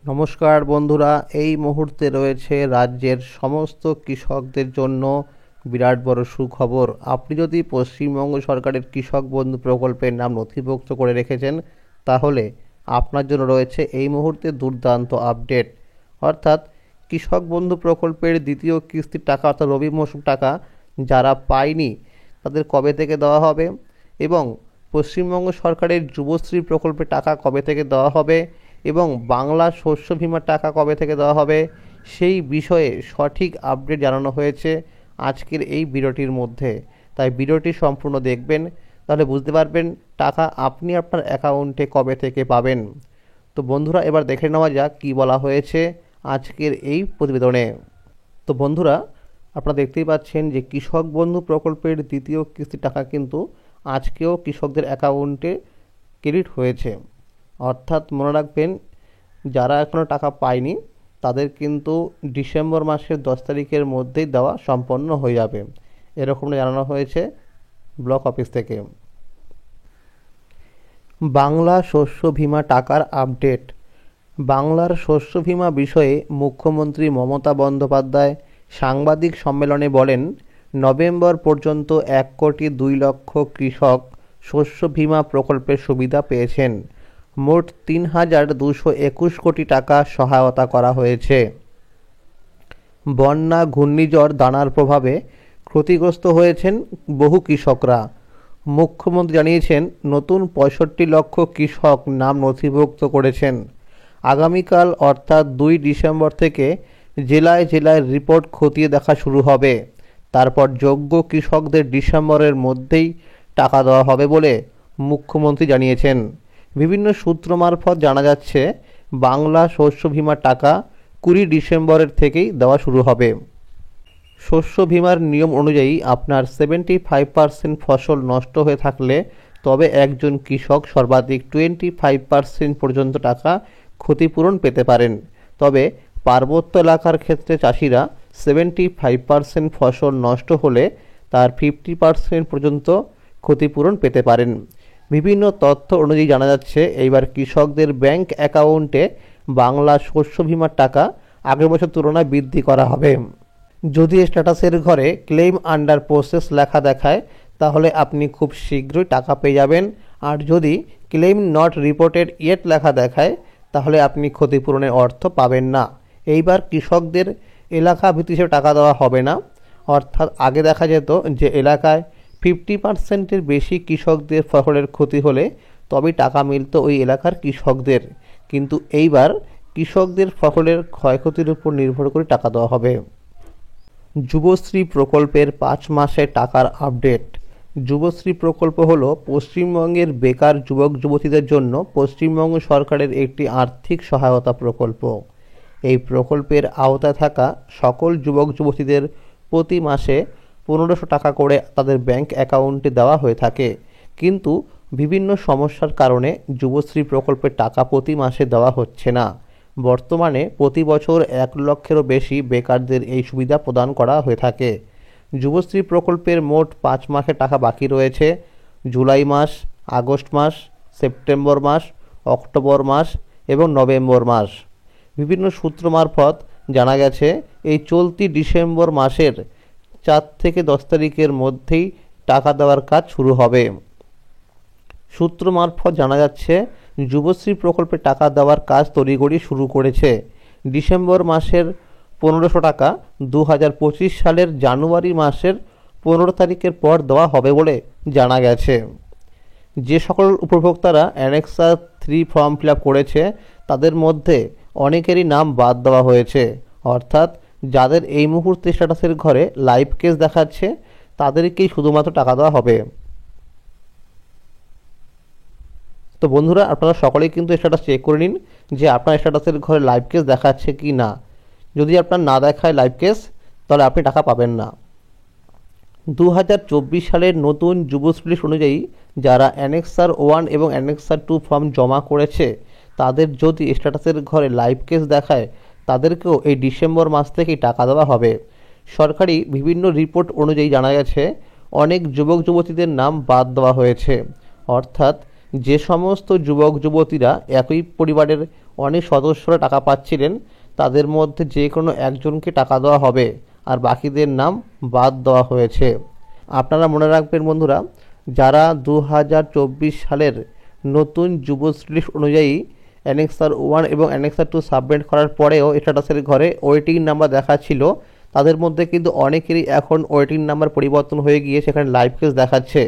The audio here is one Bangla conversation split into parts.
নমস্কার বন্ধুরা, এই মুহূর্তে রয়েছে রাজ্যের সমস্ত কৃষকদের জন্য বিরাট বড় সুখবর। আপনি যদি পশ্চিমবঙ্গ সরকারের কৃষক বন্ধু প্রকল্পের নাম নথিভুক্ত করে রেখেছেন, তাহলে আপনার জন্য রয়েছে এই মুহূর্তে দুর্দান্ত আপডেট। অর্থাৎ কৃষক বন্ধু প্রকল্পের দ্বিতীয় কিস্তির টাকা অর্থাৎ রবি মৌসুম টাকা যারা পায়নি তাদের কবে থেকে দেওয়া হবে, এবং পশ্চিমবঙ্গ সরকারের যুবশ্রী প্রকল্পের টাকা কবে থেকে দেওয়া হবে, এবং বাংলা শস্য বিমার টাকা কবে থেকে দেওয়া হবে, সেই বিষয়ে সঠিক আপডেট জানানো হয়েছে আজকের এই ভিডিওটির মধ্যে। তাই ভিডিওটি সম্পূর্ণ দেখবেন, তাহলে বুঝতে পারবেন টাকা আপনি আপনার অ্যাকাউন্টে কবে থেকে পাবেন। তো বন্ধুরা, এবার দেখে নেওয়া যাক কী বলা হয়েছে আজকের এই প্রতিবেদনে। তো বন্ধুরা, আপনারা দেখতেই পাচ্ছেন যে কৃষক বন্ধু প্রকল্পের দ্বিতীয় কিস্তির টাকা কিন্তু আজকেও কৃষকদের অ্যাকাউন্টে ক্রেডিট হয়েছে। অর্থাৎ মনে রাখবেন, যারা এখনও টাকা পায়নি তাদের কিন্তু ডিসেম্বর মাসের 10 তারিখের মধ্যেই দেওয়া সম্পন্ন হয়ে যাবে, এরকমটা জানানো হয়েছে ব্লক অফিস থেকে। বাংলা শস্য বীমা টাকার আপডেট। বাংলার শস্য বীমা বিষয়ে মুখ্যমন্ত্রী মমতা বন্দ্যোপাধ্যায় সাংবাদিক সম্মেলনে বলেন, নভেম্বর পর্যন্ত 1,02,00,000 কৃষক শস্য বীমা প্রকল্পের সুবিধা পেয়েছেন। মোট 3,221 কোটি টাকা সহায়তা করা হয়েছে। বন্যা, ঘূর্ণিঝড় দানার প্রভাবে ক্ষতিগ্রস্ত হয়েছেন বহু কৃষকরা। মুখ্যমন্ত্রী জানিয়েছেন, নতুন 65 লক্ষ কৃষক নাম নথিভুক্ত করেছেন। আগামীকাল অর্থাৎ 2 ডিসেম্বর থেকে জেলায় জেলায় রিপোর্ট খতিয়ে দেখা শুরু হবে। তারপর যোগ্য কৃষকদের ডিসেম্বরের মধ্যেই টাকা দেওয়া হবে বলে মুখ্যমন্ত্রী জানিয়েছেন। বিভিন্ন সূত্র মারফত জানা যাচ্ছে, বাংলা শস্য বীমার টাকা 20 ডিসেম্বরের থেকেই দেওয়া শুরু হবে। শস্য বীমার নিয়ম অনুযায়ী আপনার 75% ফসল নষ্ট হয়ে থাকলে তবে একজন কৃষক সর্বাধিক 25% পর্যন্ত টাকা ক্ষতিপূরণ পেতে পারেন। তবে পার্বত্য এলাকার ক্ষেত্রে চাষিরা 75% ফসল নষ্ট হলে তার 50% পর্যন্ত ক্ষতিপূরণ পেতে পারেন। বিভিন্ন তথ্য অনুযায়ী জানা যাচ্ছে, এইবার কৃষকদের ব্যাংক অ্যাকাউন্টে বাংলা শস্য বীমার টাকা আগের বছর তুলনায় বৃদ্ধি করা হবে। যদি স্ট্যাটাসের ঘরে ক্লেম আন্ডার প্রসেস লেখা দেখায়, তাহলে আপনি খুব শীঘ্রই টাকা পেয়ে যাবেন। আর যদি ক্লেম নট রিপোর্টেড ইয়েট লেখা দেখায়, তাহলে আপনি ক্ষতিপূরণের অর্থ পাবেন না। এইবার কৃষকদের এলাকা ভিত্তিতে টাকা দেওয়া হবে না। অর্থাৎ আগে দেখা যেত যে এলাকায় 50%-এর বেশি কৃষকদের ফসলের ক্ষতি হলে তবেই টাকা মিলত ওই এলাকার কৃষকদের, কিন্তু এইবার কৃষকদের ফসলের ক্ষয়ক্ষতির উপর নির্ভর করে টাকা দেওয়া হবে। যুবশ্রী প্রকল্পের 5 মাসের টাকার আপডেট। যুবশ্রী প্রকল্প হলো পশ্চিমবঙ্গের বেকার যুবক যুবতীদের জন্য পশ্চিমবঙ্গ সরকারের একটি আর্থিক সহায়তা প্রকল্প। এই প্রকল্পের আওতায় থাকা সকল যুবক যুবতীদের প্রতি মাসে 1500 টাকা করে তাদের ব্যাংক অ্যাকাউন্টে দেওয়া হয়ে থাকে। কিন্তু বিভিন্ন সমস্যার কারণে যুবশ্রী প্রকল্পের টাকা প্রতি মাসে দেওয়া হচ্ছে না। বর্তমানে প্রতি বছর 1 লক্ষেরও বেশি বেকারদের এই সুবিধা প্রদান করা হয়ে থাকে। যুবশ্রী প্রকল্পের মোট 5 মাসের টাকা বাকি রয়েছে। জুলাই মাস, আগস্ট মাস, সেপ্টেম্বর মাস, অক্টোবর মাস এবং নভেম্বর মাস। বিভিন্ন সূত্র মারফত জানা গেছে, এই চলতি ডিসেম্বর মাসের 4 থেকে 10 তারিখের মধ্যেই টাকা দেওয়ার কাজ শুরু হবে। সূত্র মারফত জানা যাচ্ছে, যুবশ্রী প্রকল্পে টাকা দেওয়ার কাজ তড়িঘড়ি শুরু করেছে। ডিসেম্বর মাসের 1500 টাকা 2025 সালের জানুয়ারি মাসের 15 তারিখের পর দেওয়া হবে বলে জানা গেছে। যে সকল উপভোক্তারা অ্যানেক্সার 3 ফর্ম ফিল আপ করেছে, তাদের মধ্যে অনেকেরই নাম বাদ দেওয়া হয়েছে। অর্থাৎ যাদের এই মুহূর্তে স্ট্যাটাসের ঘরে লাইভ কেস দেখাচ্ছে, তাদেরকেই শুধুমাত্র টাকা দেওয়া হবে। তো বন্ধুরা, আপনারা সকলেই কিন্তু স্ট্যাটাস চেক করে নিন যে আপনার স্ট্যাটাসের ঘরে লাইভ কেস দেখাচ্ছে কি না। যদি আপনার না দেখায় লাইভ কেস, তাহলে আপনি টাকা পাবেন না। 2024 সালের নতুন যুবশ্রী লিস্ট অনুযায়ী যারা অ্যানেক্সার 1 এবং অ্যানেক্সার 2 ফর্ম জমা করেছে, তাদের যদি স্ট্যাটাসের ঘরে লাইভ কেস দেখায়, তাদেরকেও এই ডিসেম্বর মাস থেকেই টাকা দেওয়া হবে। সরকারি বিভিন্ন রিপোর্ট অনুযায়ী জানা গেছে, অনেক যুবক যুবতীদের নাম বাদ দেওয়া হয়েছে। অর্থাৎ যে সমস্ত যুবক যুবতীরা একই পরিবারের অনেক সদস্যরা টাকা পাচ্ছিলেন তাদের মধ্যে যে কোনো একজনকে টাকা দেওয়া হবে, আর বাকিদের নাম বাদ দেওয়া হয়েছে। আপনারা মনে রাখবেন বন্ধুরা, যারা 2024 সালের নতুন যুবশ্রী লিস্ট অনুযায়ী অ্যানেক্সার 1 এবং অ্যানেক্সার 2 সাবমিট করার পরেও স্ট্যাটাসের ঘরে ওয়েটিং নাম্বার দেখাচ্ছিল, তাদের মধ্যে কিন্তু অনেকেরই এখন ওয়েটিং নাম্বার পরিবর্তন হয়ে গিয়ে সেখানে লাইভ কেস দেখাচ্ছে।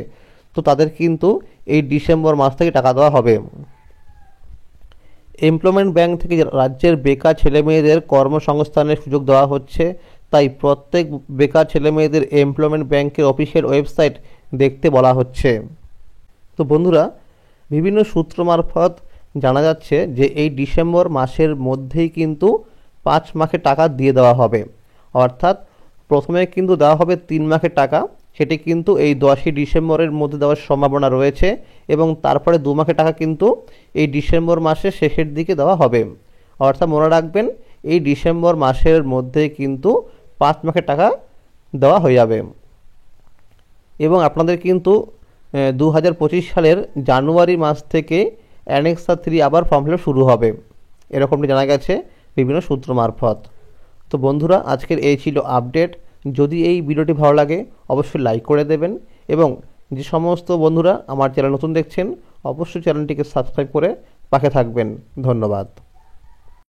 তো তাদের কিন্তু এই ডিসেম্বর মাস থেকে টাকা দেওয়া হবে। এমপ্লয়মেন্ট ব্যাংক থেকে রাজ্যের বেকার ছেলেমেয়েদের কর্মসংস্থানের সুযোগ দেওয়া হচ্ছে, তাই প্রত্যেক বেকার ছেলেমেয়েদের এমপ্লয়মেন্ট ব্যাংকের অফিসিয়াল ওয়েবসাইট দেখতে বলা হচ্ছে। তো বন্ধুরা, বিভিন্ন সূত্র মারফত জানা যাচ্ছে যে এই ডিসেম্বর মাসের মধ্যেই কিন্তু 5 মাসের টাকা দিয়ে দেওয়া হবে। অর্থাৎ প্রথমে কিন্তু দেওয়া হবে 3 মাসের টাকা, সেটি কিন্তু এই 10ই ডিসেম্বরের মধ্যে দেওয়ার সম্ভাবনা রয়েছে, এবং তারপরে 2 মাসের টাকা কিন্তু এই ডিসেম্বর মাসের শেষের দিকে দেওয়া হবে। অর্থাৎ মনে রাখবেন, এই ডিসেম্বর মাসের মধ্যে কিন্তু 5 মাসের টাকা দেওয়া হয়ে যাবে। এবং আপনাদের কিন্তু 2025 সালের জানুয়ারি মাস থেকে অ্যানেক্সার 3 আবার ফর্ম ফিল আপ শুরু হবে, এরকমটি জানা গেছে বিভিন্ন সূত্র মারফত। তো বন্ধুরা, আজকের এই ছিল আপডেট। যদি এই ভিডিওটি ভালো লাগে অবশ্যই লাইক করে দেবেন, এবং যে সমস্ত বন্ধুরা আমার চ্যানেল নতুন দেখছেন অবশ্যই চ্যানেলটিকে সাবস্ক্রাইব করে পাশে থাকবেন। ধন্যবাদ।